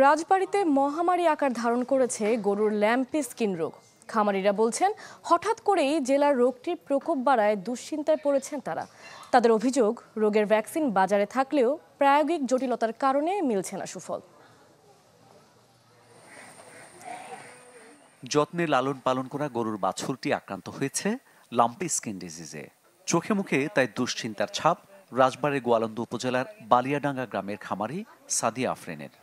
রাজবাড়ীতে মহামারী আকার ধারণ করেছে গরুর ল্যাম্পি স্কিন রোগ। খামারিরা বলছেন, হঠাৎ করেই জেলার রোগটির প্রকোপ বাড়ায় দুশ্চিন্তায় পড়েছেন তারা। তাদের অভিযোগ, রোগের ভ্যাকসিন বাজারে থাকলেও প্রায়োগিক জটিলতার কারণে মিলছে না সুফল। যত্নে লালন পালন করা গরুর বাছুরটি আক্রান্ত হয়েছে লাম্পি স্কিন ডিজিজে। চোখে মুখে তাই দুশ্চিন্তার ছাপ রাজবাড়ীর গোয়ালন্দ উপজেলার বালিয়াডাঙ্গা গ্রামের খামারি সাদিয়া আফরিনের।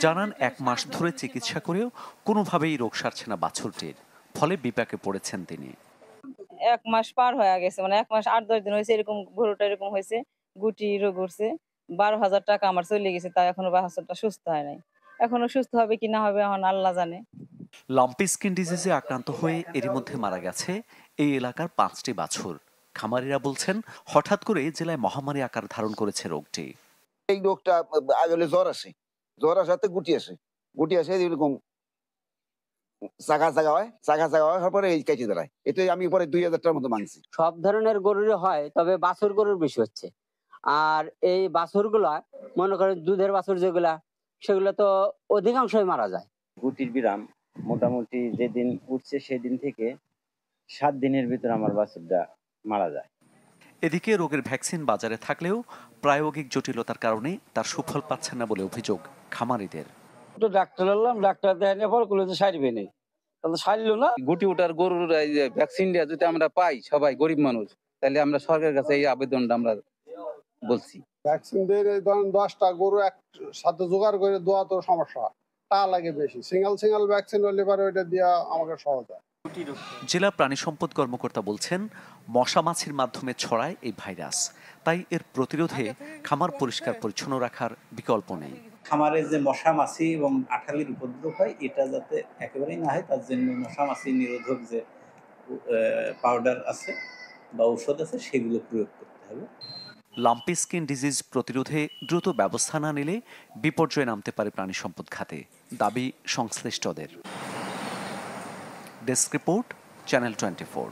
জানান, 1 মাস ধরে চিকিৎসা করেও কোনোভাবেই রোগ সারছে না বাছুরটির, ফলে বিপাকে পড়েছেন তিনি। 1 মাস পার হয়ে গেছে, মানে 1 মাস 8-10 দিন হয়েছে এরকম গরুটা এরকম হয়েছে, গুটি রোগ উঠছে। 12,000 টাকা আমার চলে গেছে, তাই এখনো বাছুরটা সুস্থ হয় নাই। এখনো সুস্থ হবে কি না হবে এখন আল্লাহ জানে। লাম্পি স্কিন ডিজিজে আক্রান্ত হয়ে এরই মধ্যে মারা গেছে এই এলাকার 5টি বাছুর। খামারিরা বলছেন, হঠাৎ করে জেলায় মহামারী আকার ধারণ করেছে রোগটি। এই রোগটা আগে হলে জ্বর আসাতে গুটি আসে এরকম চাকা হয় তারপরে এই কেটে দাঁড়ায়। এতে আমি পরে 2,000 টাকার মতো মাংছি। সব ধরনের গরুরই হয়, তবে বাছুর গরুর বেশি হচ্ছে। আর এই বাছুরগুলা মনে করেন দুধের বাছুর যেগুলা, সেগুলো তো অধিকাংশই মারা যায়। গুটির বিরাম মোটামুটি যেদিন উঠছে সেদিন থেকে 7 দিনের ভিতর আমার বাছুরটা মারা যায়। এদিকে রোগের ভ্যাকসিন বাজারে থাকলেও প্রায়োগিক জটিলতার কারণে তার সুফল পাচ্ছেন না বলে অভিযোগ খামারিদের। ডাক্তার এলাম, ডাক্তার দেখানোর পর বলল যে সারবে নেই, তাহলে সারলো না। গুটি ওঠার গরুর ভ্যাকসিন যদি আমরা পাই, সবাই গরিব মানুষ, তাহলে আমরা সরকারের কাছে এই আবেদনটা আমরা বলছি। ভ্যাকসিন দিয়ে 10টা গরু একসাথে জোগাড় করে দেওয়া তো সমস্যা, তা লাগে বেশি। সিঙ্গেল ভ্যাকসিন হলে পরে ওইটা দেওয়া আমাকে সহজ হয়। জেলা প্রাণী সম্পদ কর্মকর্তা বলছেন, মশা মাছির মাধ্যমে ছড়ায় এই ভাইরাস, তাই এর প্রতিরোধে খামার পরিষ্কার পরিচ্ছন্ন রাখার বিকল্প নেই। খামারে যে মশা মাছি এবং আঠালির উপদ্রব হয়, এটা যাতে একেবারেই না হয় তার জন্য মশা মাছি নিরোধক যে পাউডার আছে বা ঔষধ আছে সেগুলো প্রয়োগ করতে হবে। লাম্পি স্কিন ডিজিজ প্রতিরোধে দ্রুত ব্যবস্থা না নিলে বিপর্যয়ে নামতে পারে প্রাণী সম্পদ খাতে, দাবি সংশ্লিষ্টদের। Desk report, channel 24।